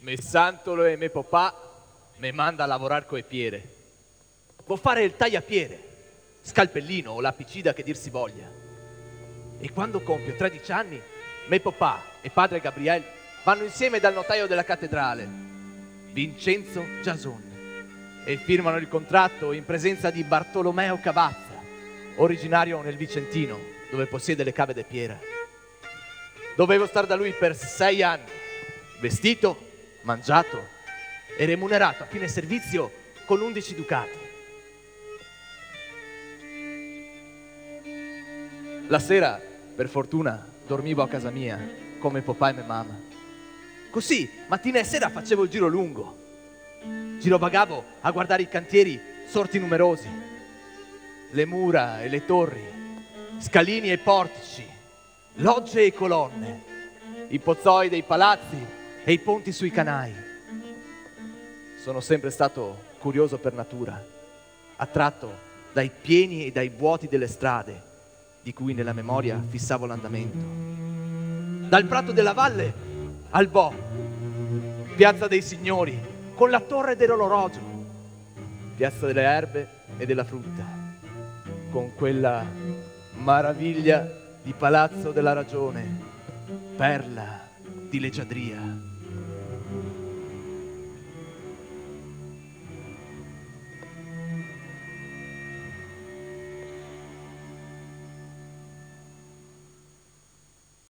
Me santolo e me papà me manda a lavorare coi piede. Vuol fare il tagliapiede, scalpellino o lapicida che dir si voglia. E quando compie 13 anni, me papà e padre Gabriel vanno insieme dal notaio della cattedrale, Vincenzo Giason, e firmano il contratto in presenza di Bartolomeo Cavazza, originario nel Vicentino, dove possiede le cave de Piera. Dovevo star da lui per 6 anni, vestito, mangiato e remunerato a fine servizio con 11 ducati. La sera, per fortuna, dormivo a casa mia, come papà e mia mamma. Così, mattina e sera facevo il giro lungo. Girovagavo a guardare i cantieri sorti numerosi, le mura e le torri, scalini e portici, logge e colonne, i pozzoi dei palazzi e i ponti sui canai. Sono sempre stato curioso per natura, attratto dai pieni e dai vuoti delle strade, di cui nella memoria fissavo l'andamento. Dal prato della valle al Bo, piazza dei signori, con la torre dell'orologio, piazza delle erbe e della frutta, con quella maraviglia di palazzo della ragione, perla di leggiadria.